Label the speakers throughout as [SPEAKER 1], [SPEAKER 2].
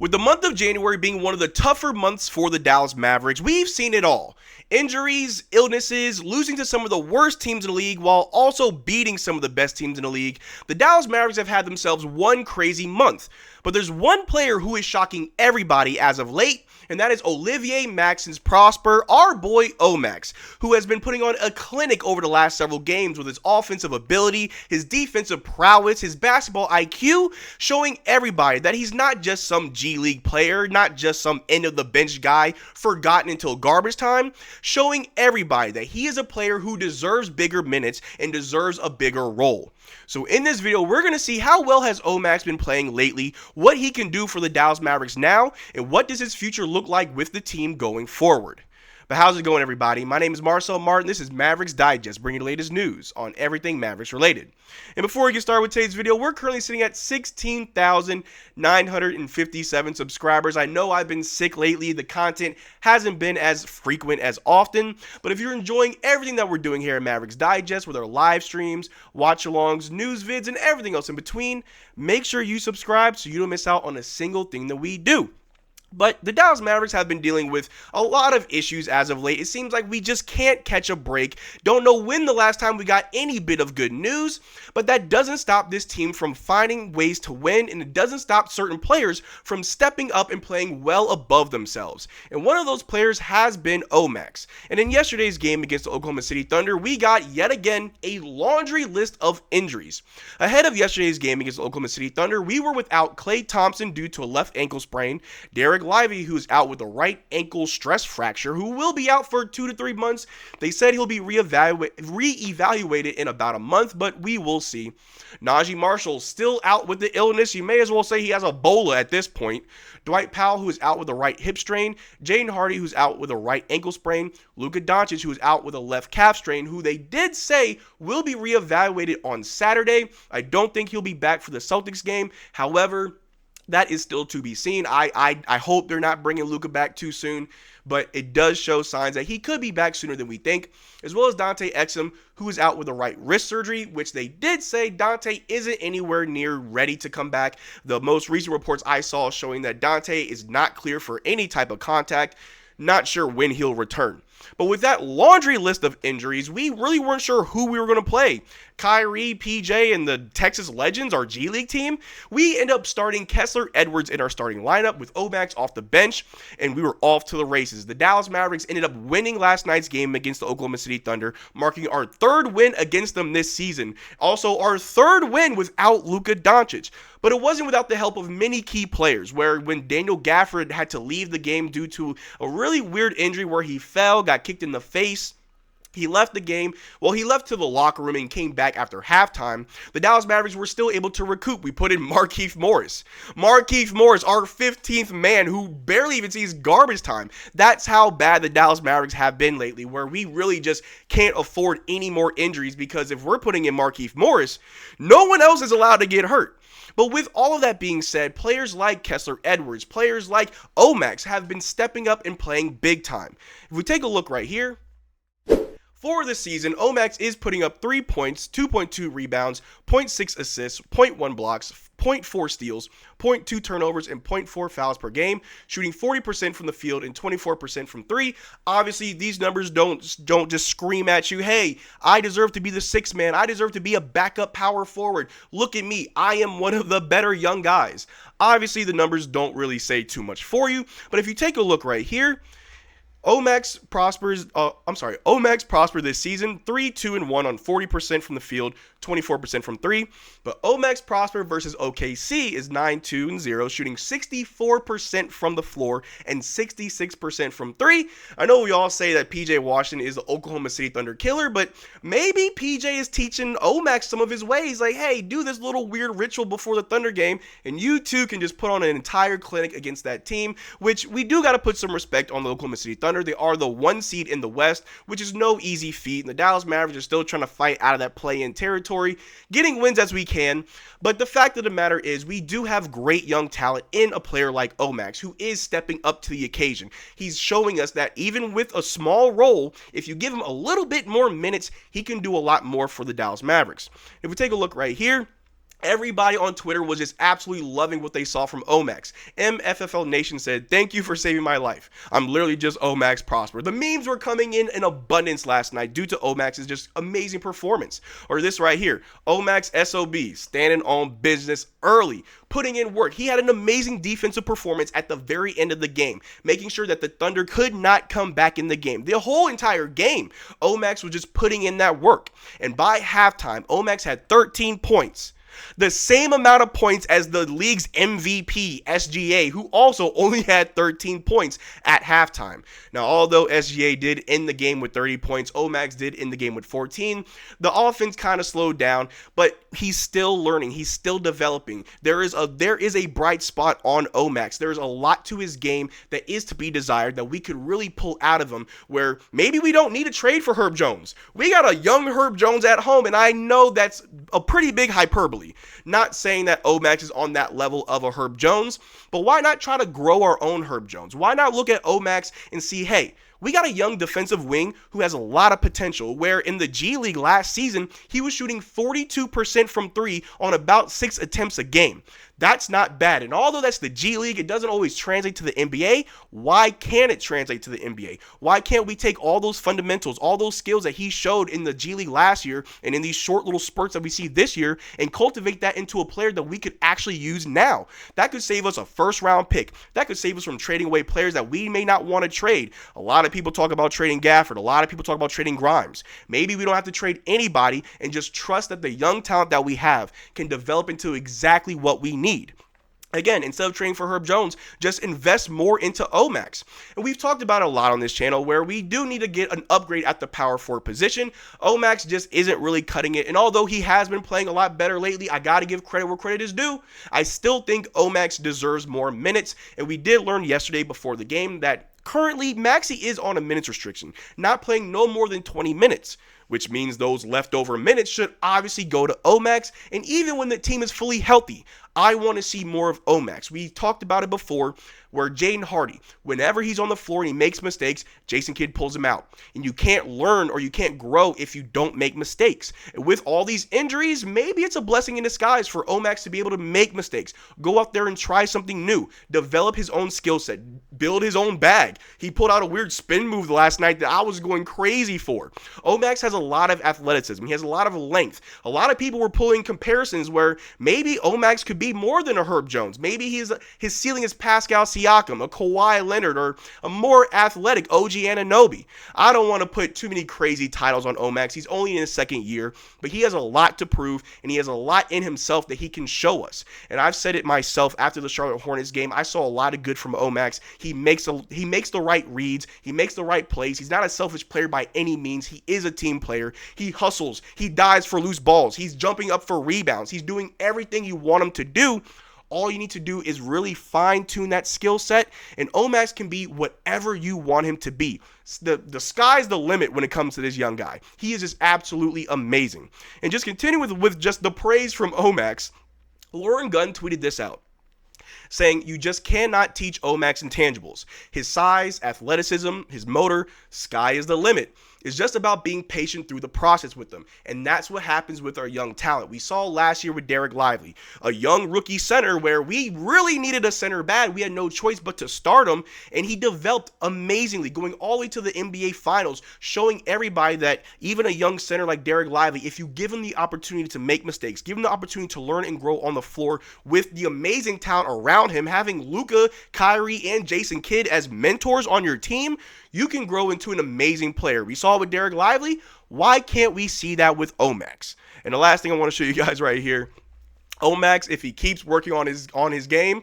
[SPEAKER 1] With the month of January being one of the tougher months for the Dallas Mavericks, we've seen it all. Injuries, illnesses, losing to some of the worst teams in the league while also beating some of the best teams in the league. The Dallas Mavericks have had themselves one crazy month. But there's one player who is shocking everybody as of late, and that is Olivier-Maxence Prosper, our boy Omax, who has been putting on a clinic over the last several games with his offensive ability, his defensive prowess, his basketball IQ, showing everybody that he's not just some G League player, not just some end-of-the-bench guy forgotten until garbage time, showing everybody that he is a player who deserves bigger minutes and deserves a bigger role. So in this video, we're going to see how well has Omax been playing lately, what he can do for the Dallas Mavericks now, and what does his future look like with the team going forward. But how's it going, everybody? My name is Marcel Martin. This is Mavericks Digest, bringing the latest news on everything Mavericks related. And before we get started with today's video, we're currently sitting at 16,957 subscribers. I know I've been sick lately. The content hasn't been as frequent as often. But if you're enjoying everything that we're doing here at Mavericks Digest with our live streams, watch-alongs, news vids, and everything else in between, make sure you subscribe so you don't miss out on a single thing that we do. But the Dallas Mavericks have been dealing with a lot of issues as of late. It seems like we just can't catch a break. Don't know when the last time we got any bit of good news, but that doesn't stop this team from finding ways to win, and it doesn't stop certain players from stepping up and playing well above themselves. And one of those players has been Omax. And in yesterday's game against the Oklahoma City Thunder, we got yet again a laundry list of injuries. Ahead of yesterday's game against the Oklahoma City Thunder, we were without Klay Thompson due to a left ankle sprain, Derrick Lively, who's out with a right ankle stress fracture, who will be out for 2 to 3 months. They said he'll be reevaluated in about a month, but we will see. Najee Marshall still out with the illness. You may as well say he has Ebola at this point. Dwight Powell, who is out with a right hip strain. Jaden Hardy, who's out with a right ankle sprain. Luka Doncic, who is out with a left calf strain, who they did say will be reevaluated on Saturday. I don't think he'll be back for the Celtics game. However, that is still to be seen. I hope they're not bringing Luka back too soon, but it does show signs that he could be back sooner than we think, as well as Dante Exum, who is out with a right wrist surgery, which they did say Dante isn't anywhere near ready to come back. The most recent reports I saw showing that Dante is not clear for any type of contact. Not sure when he'll return. But with that laundry list of injuries, we really weren't sure who we were going to play. Kyrie, PJ, and the Texas Legends, our G League team, we end up starting Kessler Edwards in our starting lineup with Omax off the bench, and we were off to the races. The Dallas Mavericks ended up winning last night's game against the Oklahoma City Thunder, marking our third win against them this season. Also, our third win without Luka Doncic. But it wasn't without the help of many key players, where when Daniel Gafford had to leave the game due to a really weird injury where he fell, got kicked in the face, he left the game. Well, he left to the locker room and came back after halftime. The Dallas Mavericks were still able to recoup. We put in Markieff Morris. Markieff Morris, our 15th man who barely even sees garbage time. That's how bad the Dallas Mavericks have been lately, where we really just can't afford any more injuries, because if we're putting in Markieff Morris, no one else is allowed to get hurt. But with all of that being said, players like Kessler Edwards, players like Omax have been stepping up and playing big time. If we take a look right here, for this season, Omax is putting up 3 points, 2.2 rebounds, 0.6 assists, 0.1 blocks, 0.4 steals, 0.2 turnovers, and 0.4 fouls per game, shooting 40% from the field and 24% from three. Obviously, these numbers don't just scream at you, hey, I deserve to be the sixth man. I deserve to be a backup power forward. Look at me. I am one of the better young guys. Obviously, the numbers don't really say too much for you, but if you take a look right here, Omax Prosper this season, 3-2-1 on 40% from the field, 24% from three. But Omax Prosper versus OKC is 9-2-0, shooting 64% from the floor and 66% from three. I know we all say that PJ Washington is the Oklahoma City Thunder killer, but maybe PJ is teaching Omax some of his ways. Like, hey, do this little weird ritual before the Thunder game, and you too can just put on an entire clinic against that team, which we do got to put some respect on the Oklahoma City Thunder. They are the 1 seed in the West, which is no easy feat, and the Dallas Mavericks are still trying to fight out of that play-in territory, getting wins as we can. But the fact of the matter is, we do have great young talent in a player like Omax, who is stepping up to the occasion. He's showing us that even with a small role, if you give him a little bit more minutes, he can do a lot more for the Dallas Mavericks. If we take a look right here, Everybody on Twitter was just absolutely loving what they saw from Omax. MFFL Nation said, "Thank you for saving my life. I'm literally just Omax Prosper." The memes were coming in abundance last night due to Omax's just amazing performance. Or this right here, Omax SOB, standing on business early, putting in work. He had an amazing defensive performance at the very end of the game, making sure that the Thunder could not come back in the game. The whole entire game, Omax was just putting in that work. And by halftime, Omax had 13 points. The same amount of points as the league's MVP, SGA, who also only had 13 points at halftime. Now, although SGA did end the game with 30 points, Omax did end the game with 14. The offense kind of slowed down, but he's still learning. He's still developing. There is a bright spot on Omax. There's a lot to his game that is to be desired that we could really pull out of him, where maybe we don't need to trade for Herb Jones. We got a young Herb Jones at home, and I know that's a pretty big hyperbole. Not saying that Omax is on that level of a Herb Jones, but why not try to grow our own Herb Jones? Why not look at Omax and see, hey, we got a young defensive wing who has a lot of potential, where in the G League last season, he was shooting 42% from three on about 6 attempts a game. That's not bad. And although that's the G League, it doesn't always translate to the NBA. Why can't it translate to the NBA? Why can't we take all those fundamentals, all those skills that he showed in the G League last year and in these short little spurts that we see this year and cultivate that into a player that we could actually use now? That could save us a first-round pick. That could save us from trading away players that we may not want to trade. A lot of people talk about trading Gafford. A lot of people talk about trading Grimes. Maybe we don't have to trade anybody and just trust that the young talent that we have can develop into exactly what we need. Again, instead of trading for Herb Jones, just invest more into Omax. And we've talked about it a lot on this channel where we do need to get an upgrade at the power forward position. Omax just isn't really cutting it. And although he has been playing a lot better lately, I got to give credit where credit is due. I still think Omax deserves more minutes. And we did learn yesterday before the game that currently Maxey is on a minutes restriction, not playing no more than 20 minutes. Which means those leftover minutes should obviously go to Omax. And even when the team is fully healthy, I want to see more of Omax. We talked about it before, where Jaden Hardy, whenever he's on the floor and he makes mistakes, Jason Kidd pulls him out. And you can't learn or you can't grow if you don't make mistakes. And with all these injuries, maybe it's a blessing in disguise for Omax to be able to make mistakes, go out there and try something new, develop his own skill set, build his own bag. He pulled out a weird spin move last night that I was going crazy for. Omax has a lot of athleticism. He has a lot of length. A lot of people were pulling comparisons where maybe Omax could be more than a Herb Jones. Maybe his ceiling is Pascal Siakam, a Kawhi Leonard, or a more athletic OG Anunoby. I don't want to put too many crazy titles on Omax. He's only in his second year, but he has a lot to prove, and he has a lot in himself that he can show us. And I've said it myself after the Charlotte Hornets game. I saw a lot of good from Omax. He makes the right reads. He makes the right plays. He's not a selfish player by any means. He is a team player. He hustles. He dives for loose balls. He's jumping up for rebounds. He's doing everything you want him to do. All you need to do is really fine-tune that skill set, and Omax can be whatever you want him to be. The sky's the limit when it comes to this young guy. He is just absolutely amazing. And just continue with just the praise from Omax, Lauren Gunn tweeted this out, saying you just cannot teach Omax intangibles. His size, athleticism, his motor, sky is the limit. It's just about being patient through the process with them. And that's what happens with our young talent. We saw last year with Derrick Lively, a young rookie center where we really needed a center bad. We had no choice but to start him. And he developed amazingly, going all the way to the NBA Finals, showing everybody that even a young center like Derrick Lively, if you give him the opportunity to make mistakes, give him the opportunity to learn and grow on the floor with the amazing talent around him, having Luka, Kyrie, and Jason Kidd as mentors on your team, you can grow into an amazing player. We saw it with Derrick Lively. Why can't we see that with Omax? And the last thing I want to show you guys right here, Omax, if he keeps working on his game,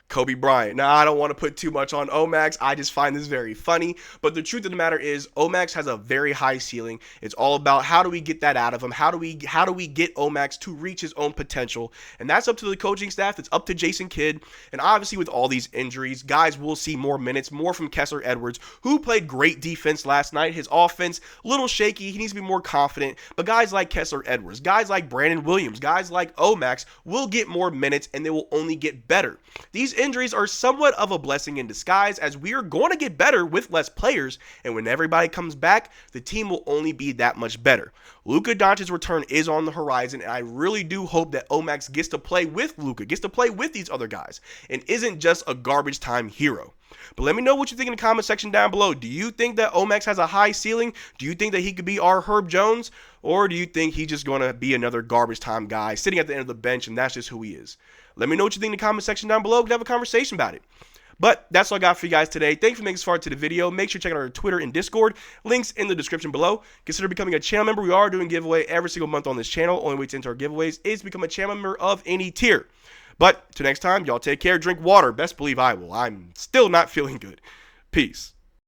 [SPEAKER 1] Kobe Bryant. Now, I don't want to put too much on Omax. I just find this very funny. But the truth of the matter is Omax has a very high ceiling. It's all about how do we get that out of him? How do we get Omax to reach his own potential? And that's up to the coaching staff. It's up to Jason Kidd. And obviously with all these injuries, guys will see more minutes, more from Kessler Edwards, who played great defense last night. His offense, a little shaky. He needs to be more confident. But guys like Kessler Edwards, guys like Brandon Williams, guys like Omax will get more minutes and they will only get better. These injuries are somewhat of a blessing in disguise, as we are going to get better with less players, and when everybody comes back, the team will only be that much better. Luka Doncic's return is on the horizon, and I really do hope that O-Max gets to play with Luka, gets to play with these other guys, and isn't just a garbage time hero. But let me know what you think in the comment section down below. Do you think that O-Max has a high ceiling? Do you think that he could be our Herb Jones? Or do you think he's just going to be another garbage time guy sitting at the end of the bench and that's just who he is? Let me know what you think in the comment section down below. We can have a conversation about it. But that's all I got for you guys today. Thank you for making this far to the video. Make sure to check out our Twitter and Discord. Links in the description below. Consider becoming a channel member. We are doing a giveaway every single month on this channel. Only way to enter our giveaways is to become a channel member of any tier. But till next time, y'all take care. Drink water. Best believe I will. I'm still not feeling good. Peace.